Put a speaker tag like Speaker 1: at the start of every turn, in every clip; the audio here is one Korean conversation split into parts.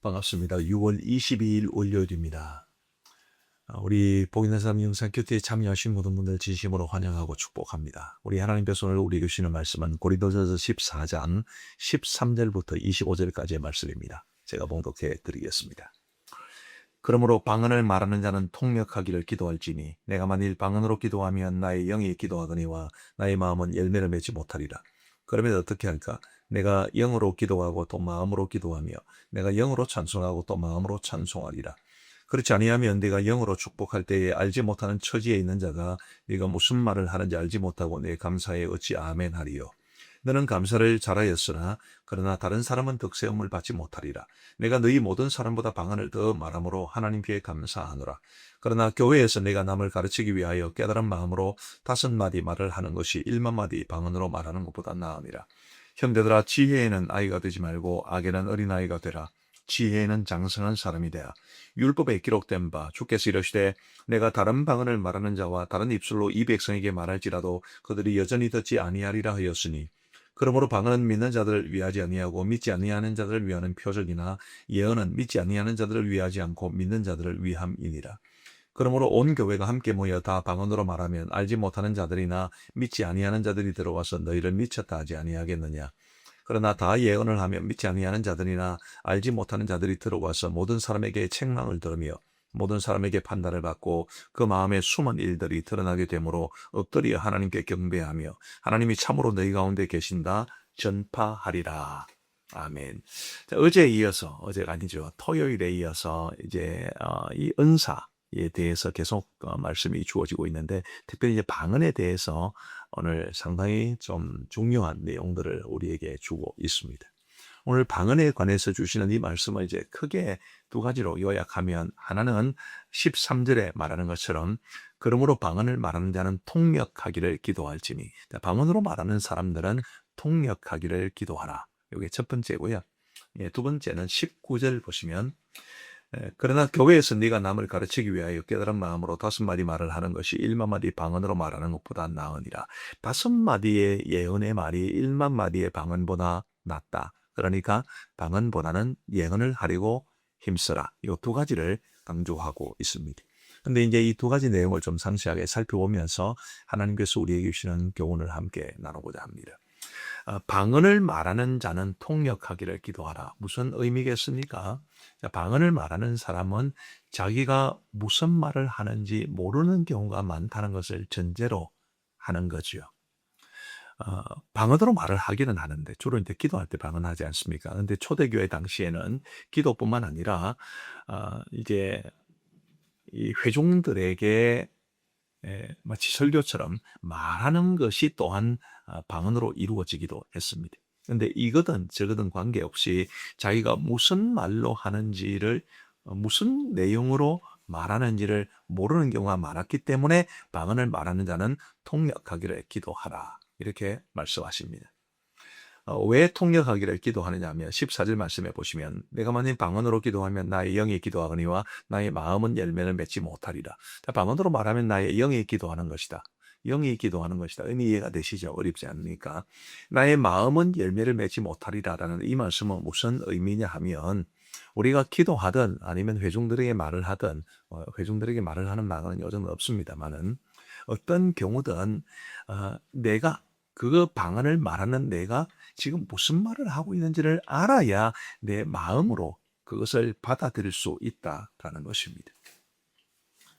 Speaker 1: 반갑습니다. 6월 22일 월요일입니다. 우리 복인의 삶 영상 큐티에 참여하신 모든 분들 진심으로 환영하고 축복합니다. 우리 하나님께서 오늘 우리에게 주시는 말씀은 고린도전서 14장 13절부터 25절까지의 말씀입니다. 제가 봉독해 드리겠습니다. 그러므로 방언을 말하는 자는 통역하기를 기도할지니 내가 만일 방언으로 기도하면 나의 영이 기도하거니와 나의 마음은 열매를 맺지 못하리라. 그러면 어떻게 할까? 내가 영으로 기도하고 또 마음으로 기도하며 내가 영으로 찬송하고 또 마음으로 찬송하리라. 그렇지 아니하면 네가 영으로 축복할 때에 알지 못하는 처지에 있는 자가 네가 무슨 말을 하는지 알지 못하고 내 감사에 어찌 아멘 하리요. 너는 감사를 잘하였으나 그러나 다른 사람은 득세음을 받지 못하리라. 내가 너희 모든 사람보다 방언을 더 말함으로 하나님께 감사하노라. 그러나 교회에서 내가 남을 가르치기 위하여 깨달은 마음으로 5마디 말을 하는 것이 1만마디 방언으로 말하는 것보다 나으니라. 형제들아, 지혜에는 아이가 되지 말고 악에는 어린아이가 되라. 지혜에는 장성한 사람이 되라. 율법에 기록된 바 주께서 이르시되 내가 다른 방언을 말하는 자와 다른 입술로 이 백성에게 말할지라도 그들이 여전히 듣지 아니하리라 하였으니, 그러므로 방언은 믿는 자들을 위하지 아니하고 믿지 아니하는 자들을 위하는 표적이나 예언은 믿지 아니하는 자들을 위하지 않고 믿는 자들을 위함이니라. 그러므로 온 교회가 함께 모여 다 방언으로 말하면 알지 못하는 자들이나 믿지 아니하는 자들이 들어와서 너희를 미쳤다 하지 아니하겠느냐. 그러나 다 예언을 하며 믿지 아니하는 자들이나 알지 못하는 자들이 들어와서 모든 사람에게 책망을 들으며 모든 사람에게 판단을 받고 그 마음에 숨은 일들이 드러나게 되므로 엎드려 하나님께 경배하며 하나님이 참으로 너희 가운데 계신다 전파하리라. 아멘. 자, 어제에 이어서, 어제가 아니죠, 토요일에 이어서 이제 이 은사에 대해서 계속 말씀이 주어지고 있는데, 특별히 이제 방언에 대해서 오늘 상당히 좀 중요한 내용들을 우리에게 주고 있습니다. 오늘 방언에 관해서 주시는 이 말씀은 이제 크게 2가지로 요약하면, 하나는 13절에 말하는 것처럼 그러므로 방언을 말하는 자는 통역하기를 기도할지니, 방언으로 말하는 사람들은 통역하기를 기도하라. 이게 첫 번째고요. 두 번째는 19절 보시면, 그러나 교회에서 네가 남을 가르치기 위하여 깨달은 마음으로 5마디 말을 하는 것이 1만마디 방언으로 말하는 것보다 나으니라. 5마디의 예언의 말이 1만마디의 방언보다 낫다. 그러니까 방언보다는 예언을 하려고 힘써라. 이 2가지를 강조하고 있습니다. 근데 이제 이 2가지 내용을 좀 상세하게 살펴보면서 하나님께서 우리에게 주시는 교훈을 함께 나누고자 합니다. 방언을 말하는 자는 통역하기를 기도하라. 무슨 의미겠습니까? 방언을 말하는 사람은 자기가 무슨 말을 하는지 모르는 경우가 많다는 것을 전제로 하는 거죠. 방언으로 말을 하기는 하는데 주로 이제 기도할 때 방언하지 않습니까? 근데 초대교회 당시에는 기도뿐만 아니라 이제 이 회중들에게 마치 설교처럼 말하는 것이 또한 방언으로 이루어지기도 했습니다. 그런데 이거든 저거든 관계없이 자기가 무슨 말로 하는지를, 무슨 내용으로 말하는지를 모르는 경우가 많았기 때문에 방언을 말하는 자는 통역하기를 기도하라, 이렇게 말씀하십니다. 왜 통역하기를 기도하느냐 하면 14절 말씀해 보시면, 내가 만일 방언으로 기도하면 나의 영이 기도하거니와 나의 마음은 열매를 맺지 못하리라. 방언으로 말하면 나의 영이 기도하는 것이다. 영이 기도하는 것이다. 의미 이해가 되시죠? 어렵지 않으니까. 나의 마음은 열매를 맺지 못하리라라는 이 말씀은 무슨 의미냐 하면, 우리가 기도하든 아니면 회중들에게 말을 하든, 회중들에게 말을 하는 말은 요즘은 없습니다만은, 어떤 경우든 내가 그 방언을 말하는 내가 지금 무슨 말을 하고 있는지를 알아야 내 마음으로 그것을 받아들일 수 있다라는 것입니다.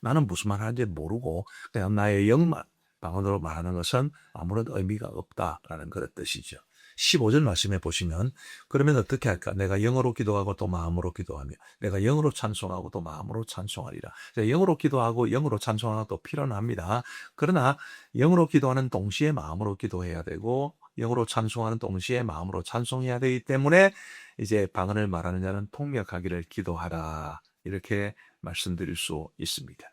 Speaker 1: 나는 무슨 말 하는지 모르고 그냥 나의 영만 방언으로 말하는 것은 아무런 의미가 없다라는 그런 뜻이죠. 15절 말씀해 보시면, 그러면 어떻게 할까? 내가 영어로 기도하고 또 마음으로 기도하며 내가 영어로 찬송하고 또 마음으로 찬송하리라. 영어로 기도하고 영어로 찬송하는 것도 필요합니다. 그러나 영어로 기도하는 동시에 마음으로 기도해야 되고, 영어로 찬송하는 동시에 마음으로 찬송해야 되기 때문에 이제 방언을 말하는 자는 통역하기를 기도하라, 이렇게 말씀드릴 수 있습니다.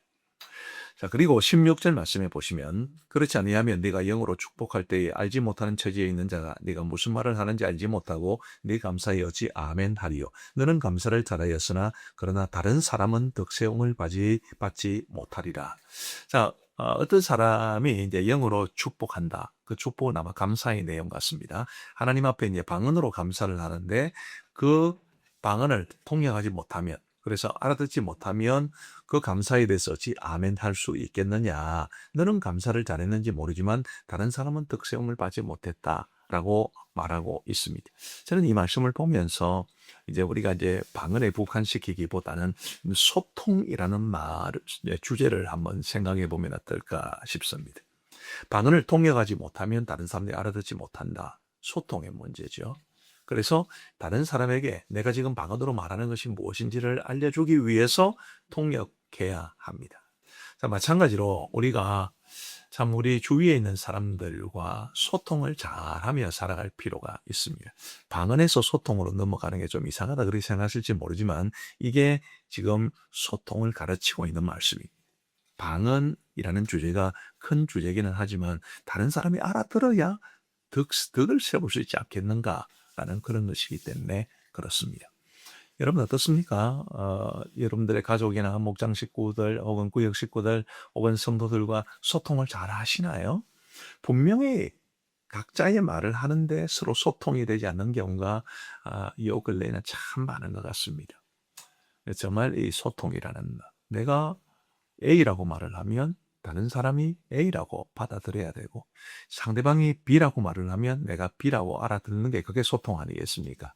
Speaker 1: 자, 그리고 16절 말씀해 보시면, 그렇지 아니하면 네가 영으로 축복할 때에 알지 못하는 처지에 있는 자가 네가 무슨 말을 하는지 알지 못하고 네 감사에 어찌 아멘 하리요. 너는 감사를 잘하였으나 그러나 다른 사람은 득세음을 받지 못하리라. 자, 어떤 사람이 이제 영으로 축복한다. 그 축복은 아마 감사의 내용 같습니다. 하나님 앞에 이제 방언으로 감사를 하는데, 그 방언을 통역하지 못하면, 그래서 알아듣지 못하면 그 감사에 대해서 어찌 아멘 할 수 있겠느냐. 너는 감사를 잘했는지 모르지만 다른 사람은 득세움을 받지 못했다라고 말하고 있습니다. 저는 이 말씀을 보면서 이제 우리가 이제 방언에 국한시키기보다는 소통이라는 주제를 한번 생각해 보면 어떨까 싶습니다. 방언을 통역하지 못하면 다른 사람들이 알아듣지 못한다. 소통의 문제죠. 그래서 다른 사람에게 내가 지금 방언으로 말하는 것이 무엇인지를 알려주기 위해서 통역해야 합니다. 자, 마찬가지로 우리가 참 우리 주위에 있는 사람들과 소통을 잘하며 살아갈 필요가 있습니다. 방언에서 소통으로 넘어가는 게 좀 이상하다 그렇게 생각하실지 모르지만 이게 지금 소통을 가르치고 있는 말씀입니다. 방언이라는 주제가 큰 주제기는 하지만 다른 사람이 알아들어야 덕을 세울 수 있지 않겠는가라는 그런 것이기 때문에 그렇습니다. 여러분 어떻습니까? 여러분들의 가족이나 목장 식구들 혹은 구역 식구들 혹은 성도들과 소통을 잘 하시나요? 분명히 각자의 말을 하는데 서로 소통이 되지 않는 경우가 요 근래에는 참 많은 것 같습니다. 정말 이 소통이라는 내가 A라고 말을 하면 다른 사람이 A라고 받아들여야 되고 상대방이 B라고 말을 하면 내가 B라고 알아듣는 게 그게 소통 아니겠습니까?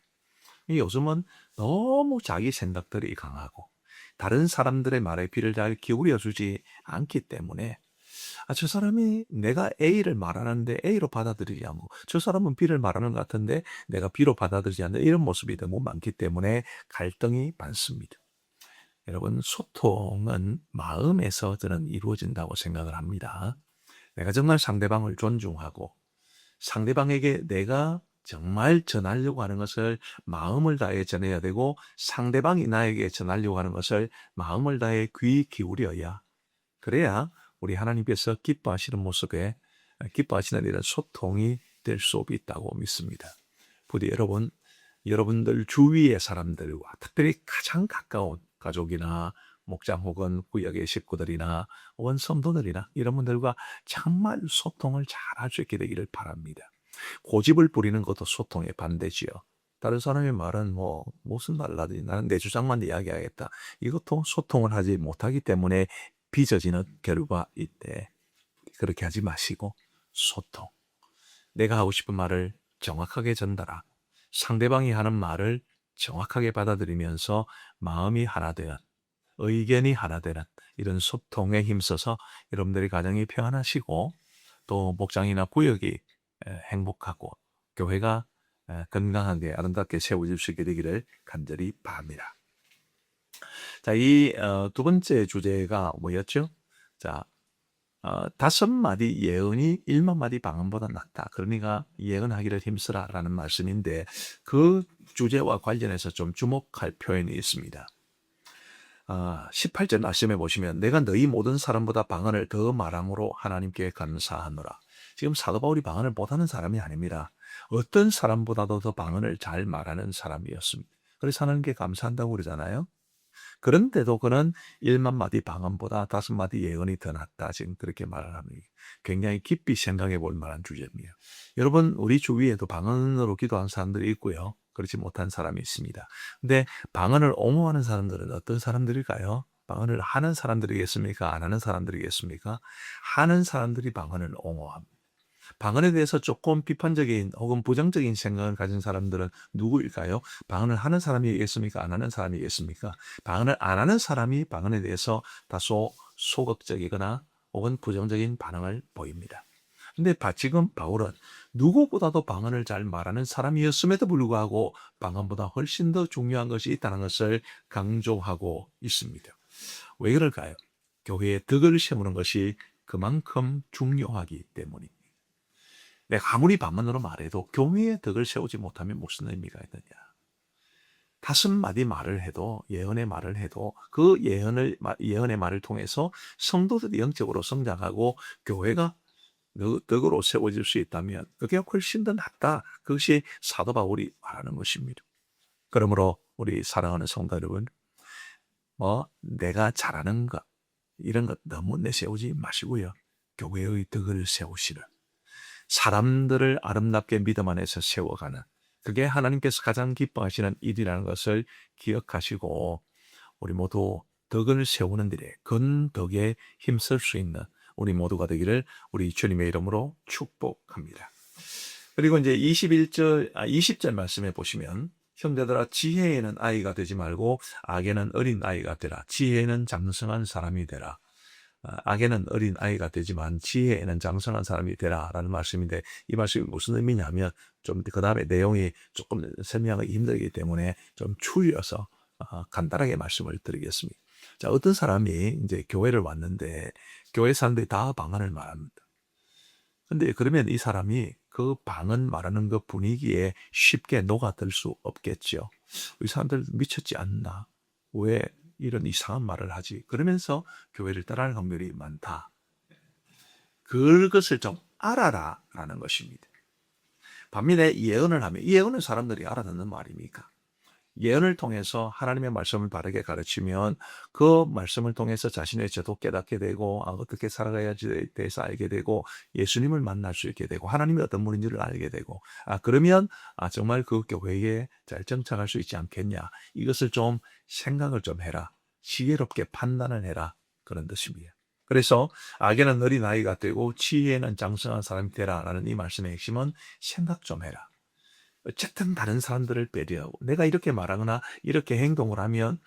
Speaker 1: 요즘은 너무 자기 생각들이 강하고 다른 사람들의 말에 귀를 잘 기울여 주지 않기 때문에 저 사람이 내가 A를 말하는데 A로 받아들이지 않고 저 사람은 B를 말하는 것 같은데 내가 B로 받아들이지 않는 이런 모습이 너무 많기 때문에 갈등이 많습니다. 여러분 소통은 마음에서 저는 이루어진다고 생각을 합니다. 내가 정말 상대방을 존중하고 상대방에게 내가 정말 전하려고 하는 것을 마음을 다해 전해야 되고 상대방이 나에게 전하려고 하는 것을 마음을 다해 귀 기울여야 그래야 우리 하나님께서 기뻐하시는 모습에 기뻐하시는 이런 소통이 될 수 있다고 믿습니다. 부디 여러분들 주위의 사람들과 특별히 가장 가까운 가족이나 목장 혹은 구역의 식구들이나 혹은 성도들이나 이런 분들과 정말 소통을 잘 할 수 있게 되기를 바랍니다. 고집을 부리는 것도 소통의 반대지요. 다른 사람의 말은 무슨 말을 하든지 나는 내 주장만 이야기하겠다. 이것도 소통을 하지 못하기 때문에 빚어지는 결과 있대. 그렇게 하지 마시고 소통. 내가 하고 싶은 말을 정확하게 전달하고 상대방이 하는 말을 정확하게 받아들이면서 마음이 하나 되는 의견이 하나 되는 이런 소통에 힘써서 여러분들이 가정이 평안하시고 또 목장이나 구역이 행복하고 교회가 건강하게 아름답게 세워질 수 있게 되기를 간절히 바랍니다. 자, 이 두 번째 주제가 뭐였죠? 자, 5마디 예언이 1만 마디 방언보다 낫다. 그러니까 예언하기를 힘쓰라라는 말씀인데 그 주제와 관련해서 좀 주목할 표현이 있습니다. 18절 말씀해 보시면 내가 너희 모든 사람보다 방언을 더 말함으로 하나님께 감사하노라. 지금 사도 바울이 방언을 못하는 사람이 아닙니다. 어떤 사람보다도 더 방언을 잘 말하는 사람이었습니다. 그래서 하나님께 감사한다고 그러잖아요. 그런데도 그는 1만 마디 방언보다 5마디 예언이 더 낫다. 지금 그렇게 말을 합니다. 굉장히 깊이 생각해 볼 만한 주제입니다. 여러분, 우리 주위에도 방언으로 기도하는 사람들이 있고요. 그렇지 못한 사람이 있습니다. 근데 방언을 옹호하는 사람들은 어떤 사람들일까요? 방언을 하는 사람들이겠습니까? 안 하는 사람들이겠습니까? 하는 사람들이 방언을 옹호합니다. 방언에 대해서 조금 비판적인 혹은 부정적인 생각을 가진 사람들은 누구일까요? 방언을 하는 사람이겠습니까? 안 하는 사람이겠습니까? 방언을 안 하는 사람이 방언에 대해서 다소 소극적이거나 혹은 부정적인 반응을 보입니다. 근데 지금 바울은 누구보다도 방언을 잘 말하는 사람이었음에도 불구하고 방언보다 훨씬 더 중요한 것이 있다는 것을 강조하고 있습니다. 왜 그럴까요? 교회의 덕을 세우는 것이 그만큼 중요하기 때문입니다. 내가 아무리 방언으로 말해도 교회의 덕을 세우지 못하면 무슨 의미가 있느냐. 5마디 말을 해도 예언의 말을 해도 그 예언의 말을 통해서 성도들이 영적으로 성장하고 교회가 덕으로 세워질 수 있다면 그게 훨씬 더 낫다. 그것이 사도 바울이 말하는 것입니다. 그러므로 우리 사랑하는 성도 여러분, 내가 잘하는 것 이런 것 너무 내세우지 마시고요. 교회의 덕을 세우시는 사람들을 아름답게 믿음 안에서 세워가는 그게 하나님께서 가장 기뻐하시는 일이라는 것을 기억하시고 우리 모두 덕을 세우는 일에 근덕에 힘쓸 수 있는 우리 모두가 되기를 우리 주님의 이름으로 축복합니다. 그리고 이제 20절 말씀해 보시면 형제들아 지혜에는 아이가 되지 말고 악에는 어린 아이가 되라. 지혜에는 장성한 사람이 되라. 악에는 어린 아이가 되지만 지혜에는 장성한 사람이 되라 라는 말씀인데 이 말씀이 무슨 의미냐면 좀 그 다음에 내용이 조금 설명하기 힘들기 때문에 좀 추려서 간단하게 말씀을 드리겠습니다. 자, 어떤 사람이 이제 교회를 왔는데 교회 사람들이 다 방언을 말합니다. 근데 그러면 이 사람이 그 방언 말하는 그 분위기에 쉽게 녹아들 수 없겠죠. 이 사람들 미쳤지 않나? 왜 이런 이상한 말을 하지? 그러면서 교회를 떠날 확률이 많다. 그것을 좀 알아라 라는 것입니다. 반면에 예언을 하면 이 예언은 사람들이 알아듣는 말입니까? 예언을 통해서 하나님의 말씀을 바르게 가르치면 그 말씀을 통해서 자신의 죄도 깨닫게 되고 어떻게 살아가야지에 대해서 알게 되고 예수님을 만날 수 있게 되고 하나님이 어떤 분인지를 알게 되고 그러면 정말 그 교회에 잘 정착할 수 있지 않겠냐. 이것을 좀 생각을 좀 해라. 지혜롭게 판단을 해라. 그런 뜻입니다. 그래서 악에는 어린 아이가 되고 지혜에는 장성한 사람이 되라 라는 이 말씀의 핵심은 생각 좀 해라. 어쨌든 다른 사람들을 배려하고 내가 이렇게 말하거나 이렇게 행동을 하면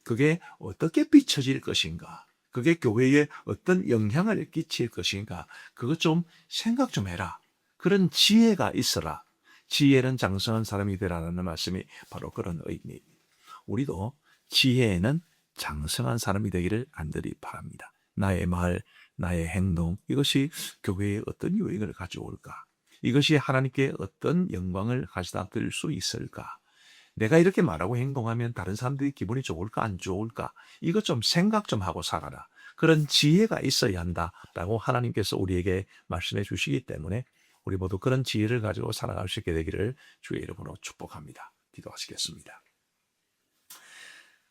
Speaker 1: 그게 어떻게 비춰질 것인가? 그게 교회에 어떤 영향을 끼칠 것인가? 그것 좀 생각 좀 해라. 그런 지혜가 있어라. 지혜는 장성한 사람이 되라는 말씀이 바로 그런 의미입니다. 우리도 지혜에는 장성한 사람이 되기를 간절히 바랍니다. 나의 말, 나의 행동 이것이 교회에 어떤 유익을 가져올까? 이것이 하나님께 어떤 영광을 가져다 드릴 수 있을까? 내가 이렇게 말하고 행동하면 다른 사람들이 기분이 좋을까 안 좋을까? 이것 좀 생각 좀 하고 살아라. 그런 지혜가 있어야 한다라고 하나님께서 우리에게 말씀해 주시기 때문에 우리 모두 그런 지혜를 가지고 살아갈 수 있게 되기를 주의 이름으로 축복합니다. 기도하시겠습니다.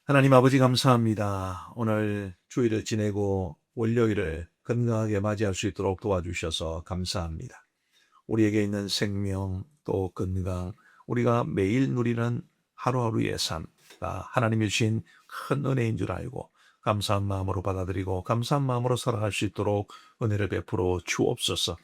Speaker 1: 하나님 아버지 감사합니다. 오늘 주일을 지내고 월요일을 건강하게 맞이할 수 있도록 도와주셔서 감사합니다. 우리에게 있는 생명 또 건강 우리가 매일 누리는 하루하루의 삶가 하나님이 주신 큰 은혜인 줄 알고 감사한 마음으로 받아들이고 감사한 마음으로 살아갈 수 있도록 은혜를 베풀어 주옵소서.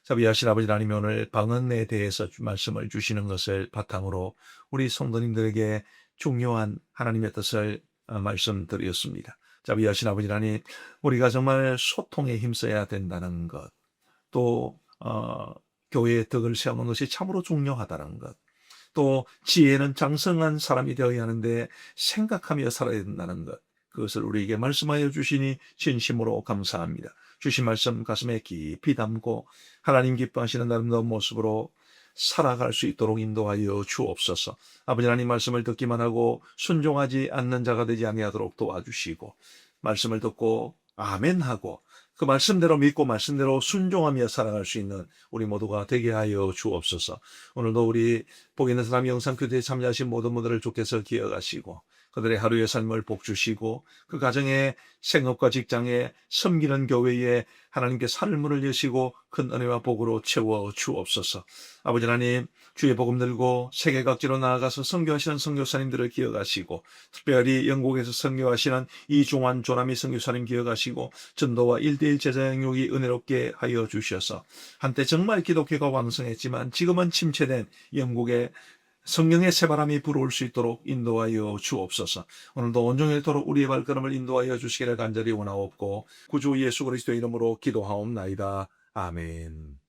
Speaker 1: 자비하신 아버지 하나님 오늘 방언에 대해서 말씀을 주시는 것을 바탕으로 우리 성도님들에게 중요한 하나님의 뜻을 말씀드렸습니다. 자비하신 아버지 하나님 우리가 정말 소통에 힘써야 된다는 것 또 교회의 덕을 세우는 것이 참으로 중요하다는 것. 또 지혜는 장성한 사람이 되어야 하는데 생각하며 살아야 된다는 것. 그것을 우리에게 말씀하여 주시니 진심으로 감사합니다. 주신 말씀 가슴에 깊이 담고 하나님 기뻐하시는 아름다운 모습으로 살아갈 수 있도록 인도하여 주옵소서. 아버지 하나님 말씀을 듣기만 하고 순종하지 않는 자가 되지 아니하도록 도와주시고 말씀을 듣고 아멘하고 그 말씀대로 믿고 말씀대로 순종하며 살아갈 수 있는 우리 모두가 되게 하여 주옵소서. 오늘도 우리 복 있는 사람 영상교대에 참여하신 모든 분들을 주께서 기억하시고 그들의 하루의 삶을 복주시고 그 가정의 생업과 직장에 섬기는 교회에 하나님께 삶을 여시고 큰 은혜와 복으로 채워 주옵소서. 아버지 하나님 주의 복음 들고 세계 각지로 나아가서 선교하시는 선교사님들을 기억하시고 특별히 영국에서 선교하시는 이종환 조남희 선교사님 기억하시고 전도와 1:1 제자 양육이 은혜롭게 하여 주셔서 한때 정말 기독교가 왕성했지만 지금은 침체된 영국의 성령의 새바람이 불어올 수 있도록 인도하여 주옵소서. 오늘도 온종일토록 우리의 발걸음을 인도하여 주시기를 간절히 원하옵고 구주 예수 그리스도의 이름으로 기도하옵나이다. 아멘.